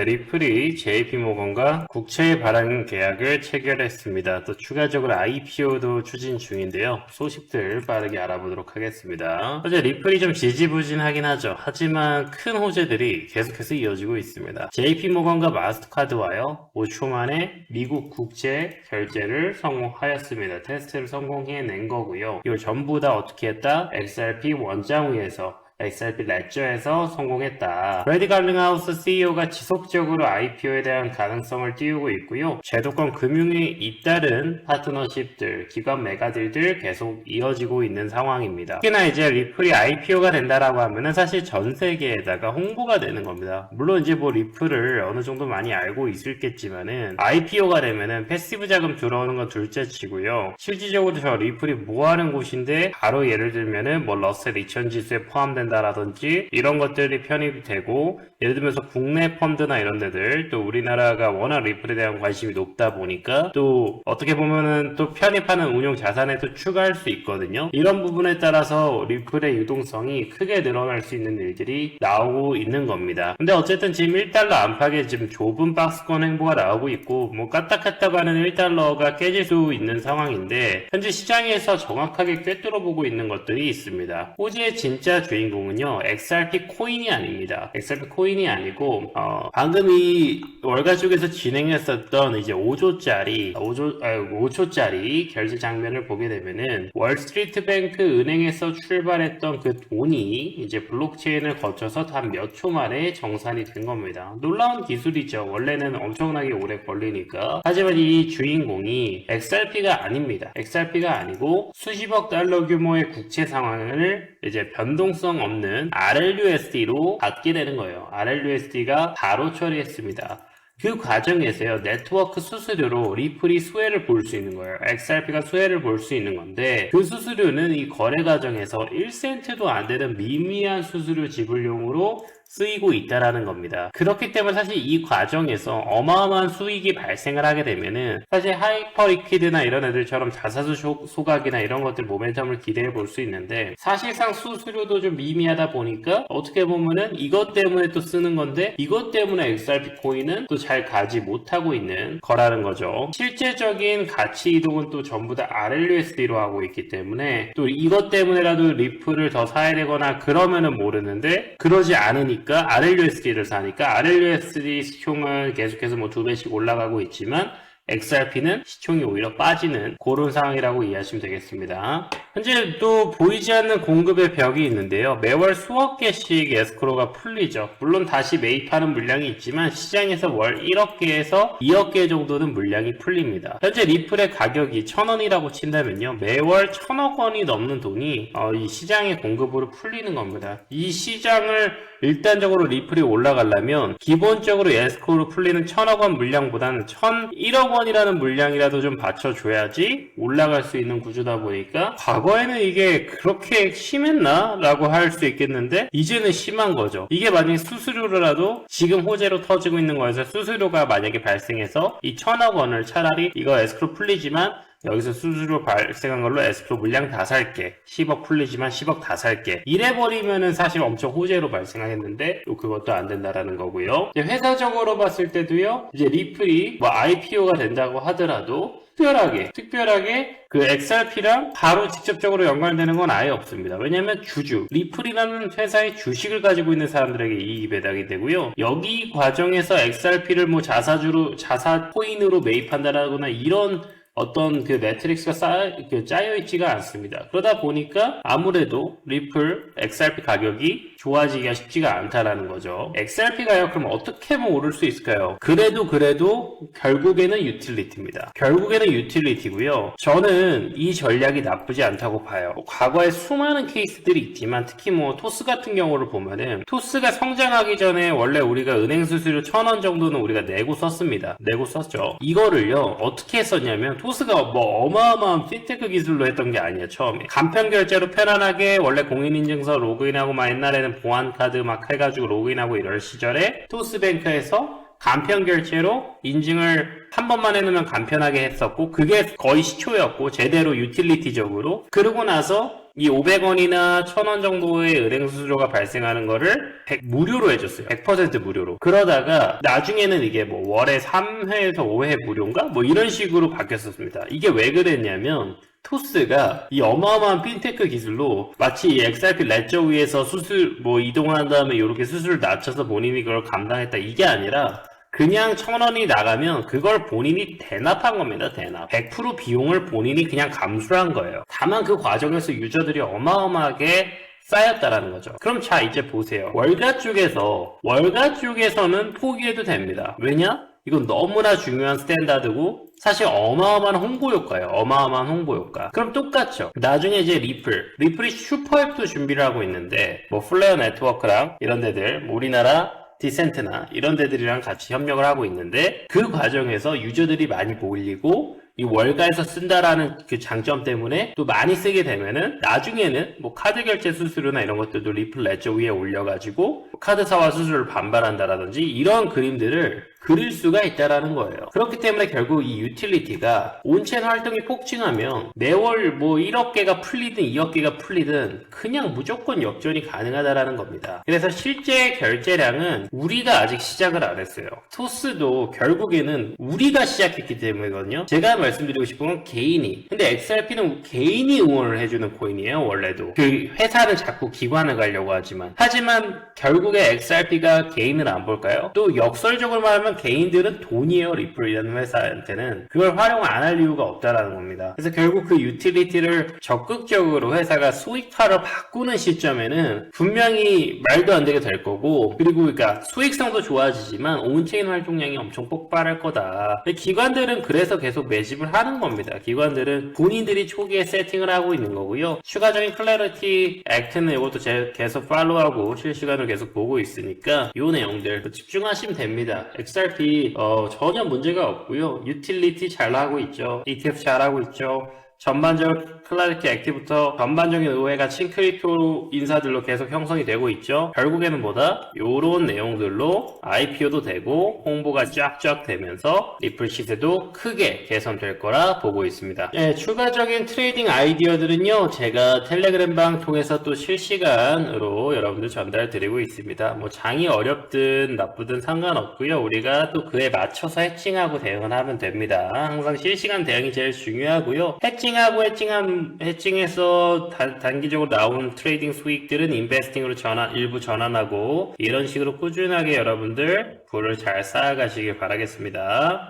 리플이 JP모건과 국채 발행 계약을 체결했습니다. 또 추가적으로 IPO도 추진 중인데요. 소식들 빠르게 알아보도록 하겠습니다. 현재 리플이 좀 지지부진하긴 하죠. 하지만 큰 호재들이 계속해서 이어지고 있습니다. JP모건과 마스터카드와요 5초 만에 미국 국채 결제를 성공하였습니다. 테스트를 성공해낸 거고요. 이걸 전부 다 어떻게 했다? XRP 원장위에서 XRP 레저에서 성공했다. 브래디 갈링하우스 CEO가 지속적으로 IPO에 대한 가능성을 띄우고 있고요. 제도권 금융에 잇따른 파트너십들, 기관 메가딜들 계속 이어지고 있는 상황입니다. 특히나 이제 리플이 IPO가 된다라고 하면은 사실 전 세계에다가 홍보가 되는 겁니다. 물론 이제 뭐 리플을 어느 정도 많이 알고 있을겠지만은 IPO가 되면은 패시브 자금 들어오는 건 둘째 치고요. 실질적으로 저 리플이 뭐 하는 곳인데 바로 예를 들면은 뭐 러셀 2000 지수에 포함된 라든지 이런 것들이 편입이 되고, 예를 들면서 국내 펀드나 이런 데들, 또 우리나라가 워낙 리플에 대한 관심이 높다 보니까 또 어떻게 보면은 또 편입하는 운용 자산에 또 추가할 수 있거든요. 이런 부분에 따라서 리플의 유동성이 크게 늘어날 수 있는 일들이 나오고 있는 겁니다. 근데 어쨌든 지금 1달러 안팎에 지금 좁은 박스권 행보가 나오고 있고, 뭐 까딱하다고 하는 1달러가 깨질 수 있는 상황인데, 현재 시장에서 정확하게 꿰뚫어 보고 있는 것들이 있습니다. 호재의 진짜 주인공 은요 XRP 코인이 아닙니다. XRP 코인이 아니고 방금 이 월가 쪽에서 진행했었던 이제 5초짜리 결제 장면을 보게 되면은 월스트리트 뱅크 은행에서 출발했던 그 돈이 이제 블록체인을 거쳐서 단 몇 초 만에 정산이 된 겁니다. 놀라운 기술이죠. 원래는 엄청나게 오래 걸리니까. 하지만 이 주인공이 XRP가 아닙니다. XRP가 아니고 수십억 달러 규모의 국채 상황을 이제 변동성 없는 RLUSD로 받게 되는 거예요. RLUSD가 바로 처리했습니다. 그 과정에서요, 네트워크 수수료로 리플이 수혜를 볼 수 있는 거예요. XRP가 수혜를 볼 수 있는 건데, 그 수수료는 이 거래 과정에서 1센트도 안 되는 미미한 수수료 지불용으로 쓰이고 있다라는 겁니다. 그렇기 때문에 사실 이 과정에서 어마어마한 수익이 발생을 하게 되면은 사실 하이퍼 리퀴드나 이런 애들처럼 자사주 소각이나 이런 것들 모멘텀을 기대해 볼 수 있는데, 사실상 수수료도 좀 미미하다 보니까 어떻게 보면은 이것 때문에 또 쓰는 건데, 이것 때문에 XRP 코인은 또 잘 가지 못하고 있는 거라는 거죠. 실제적인 가치 이동은 또 전부 다 RLUSD로 하고 있기 때문에 또 이것 때문에라도 리플을 더 사야 되거나 그러면은 모르는데, 그러지 않으니까 RLUSD를 사니까 RLUSD 시총은 계속해서 뭐 2배씩 올라가고 있지만 XRP는 시총이 오히려 빠지는 그런 상황이라고 이해하시면 되겠습니다. 현재 또 보이지 않는 공급의 벽이 있는데요. 매월 수억 개씩 에스크로가 풀리죠. 물론 다시 매입하는 물량이 있지만 시장에서 월 1억 개에서 2억 개 정도는 물량이 풀립니다. 현재 리플의 가격이 1,000원이라고 친다면요, 매월 1,000억 원이 넘는 돈이 이 시장의 공급으로 풀리는 겁니다. 이 시장을 일단적으로 리플이 올라가려면 기본적으로 에스크로로 풀리는 1,000억 원 물량보다는 1,001억 원이라는 물량이라도 좀 받쳐줘야지 올라갈 수 있는 구조다 보니까, 과거에는 이게 그렇게 심했나? 라고 할 수 있겠는데 이제는 심한 거죠. 이게 만약에 수수료라도 지금 호재로 터지고 있는 거에서 수수료가 만약에 발생해서 이 1,000억 원을 차라리 이거 에스크로 풀리지만 여기서 수수료 발생한 걸로 에스크로 물량 다 살게, 10억 풀리지만 10억 다 살게, 이래버리면은 사실 엄청 호재로 발생하겠는데 또 그것도 안 된다라는 거고요. 이제 회사적으로 봤을 때도요, 이제 리플이 뭐 IPO가 된다고 하더라도 특별하게 그 XRP랑 바로 직접적으로 연관되는 건 아예 없습니다. 왜냐면 리플이라는 회사의 주식을 가지고 있는 사람들에게 이익이 배당이 되고요. 여기 과정에서 XRP를 뭐 자사 코인으로 매입한다라거나 이런 어떤 그 매트릭스가 짜여있지가 않습니다. 그러다 보니까 아무래도 리플, XRP 가격이 좋아지기가 쉽지가 않다라는 거죠. XRP가요, 그럼 어떻게 하면 오를 수 있을까요? 그래도 결국에는 유틸리티입니다. 결국에는 유틸리티고요. 저는 이 전략이 나쁘지 않다고 봐요. 과거에 수많은 케이스들이 있지만 특히 뭐 토스 같은 경우를 보면은 토스가 성장하기 전에 원래 우리가 은행 수수료 1,000원 정도는 우리가 내고 썼죠. 이거를요, 어떻게 했었냐면 토스가 뭐 어마어마한 핀테크 기술로 했던 게 아니에요. 처음에 간편 결제로 편안하게 원래 공인인증서 로그인하고 막 옛날에는 보안카드 막 해가지고 로그인하고 이럴 시절에 토스뱅크에서 간편 결제로 인증을 한 번만 해놓으면 간편하게 했었고, 그게 거의 시초였고 제대로 유틸리티적으로. 그러고 나서 이 500원이나 1000원 정도의 은행 수수료가 발생하는 거를 무료로 해줬어요. 100% 무료로. 그러다가 나중에는 이게 뭐 월에 3회에서 5회 무료인가? 뭐 이런 식으로 바뀌었었습니다. 이게 왜 그랬냐면 토스가 이 어마어마한 핀테크 기술로 마치 이 XRP 레저 위에서 수술 뭐 이동한 다음에 이렇게 수수료를 낮춰서 본인이 그걸 감당했다 이게 아니라 그냥 1000원이 나가면 그걸 본인이 대납한 겁니다. 대납. 100% 비용을 본인이 그냥 감수한 거예요. 다만 그 과정에서 유저들이 어마어마하게 쌓였다라는 거죠. 그럼 자 이제 보세요. 월가 쪽에서는 포기해도 됩니다. 왜냐? 이건 너무나 중요한 스탠다드고 사실 어마어마한 홍보 효과예요. 어마어마한 홍보 효과. 그럼 똑같죠. 나중에 이제 리플이 슈퍼앱도 준비를 하고 있는데 뭐 플레어 네트워크랑 이런 데들 뭐 우리나라 디센트나 이런 데들이랑 같이 협력을 하고 있는데 그 과정에서 유저들이 많이 몰리고 이 월가에서 쓴다라는 그 장점 때문에 또 많이 쓰게 되면은 나중에는 뭐 카드 결제 수수료나 이런 것들도 리플 레저 위에 올려가지고 카드사와 수수료를 반발한다라든지 이런 그림들을 그릴 수가 있다라는 거예요. 그렇기 때문에 결국 이 유틸리티가 온체인 활동이 폭증하면 매월 뭐 1억 개가 풀리든 2억 개가 풀리든 그냥 무조건 역전이 가능하다라는 겁니다. 그래서 실제 결제량은 우리가 아직 시작을 안 했어요. 토스도 결국에는 우리가 시작했기 때문이거든요. 제가 말씀드리고 싶은 건 개인이. 근데 XRP는 개인이 응원을 해주는 코인이에요. 원래도. 그 회사는 자꾸 기관을 가려고 하지만 결국에 XRP가 개인을 안 볼까요? 또 역설적으로 말하면 개인들은 돈이에요. 리플이라는 회사한테는. 그걸 활용 안 할 이유가 없다라는 겁니다. 그래서 결국 그 유틸리티를 적극적으로 회사가 수익화로 바꾸는 시점에는 분명히 말도 안 되게 될 거고 그리고 그러니까 수익성도 좋아지지만 온체인 활동량이 엄청 폭발할 거다. 기관들은 그래서 계속 매집을 하는 겁니다. 기관들은 본인들이 초기에 세팅을 하고 있는 거고요. 추가적인 클래리티 액트는 이것도 계속 팔로우하고 실시간으로 계속 보고 있으니까 이 내용들 집중하시면 됩니다. XRP 전혀 문제가 없고요. 유틸리티 잘 하고 있죠. ETF 잘 하고 있죠. 전반적으로 클래리티 액티부터 전반적인 의회가 친크리토 인사들로 계속 형성이 되고 있죠. 결국에는 뭐다? 요런 내용들로 IPO도 되고 홍보가 쫙쫙 되면서 리플 시세도 크게 개선될 거라 보고 있습니다. 네, 추가적인 트레이딩 아이디어들은요. 제가 텔레그램방 통해서 또 실시간으로 여러분들 전달 드리고 있습니다. 뭐 장이 어렵든 나쁘든 상관없고요. 우리가 또 그에 맞춰서 해칭하고 대응을 하면 됩니다. 항상 실시간 대응이 제일 중요하고요. 해칭해서 단기적으로 나온 트레이딩 수익들은 인베스팅으로 일부 전환하고 이런 식으로 꾸준하게 여러분들 부를 잘 쌓아가시길 바라겠습니다.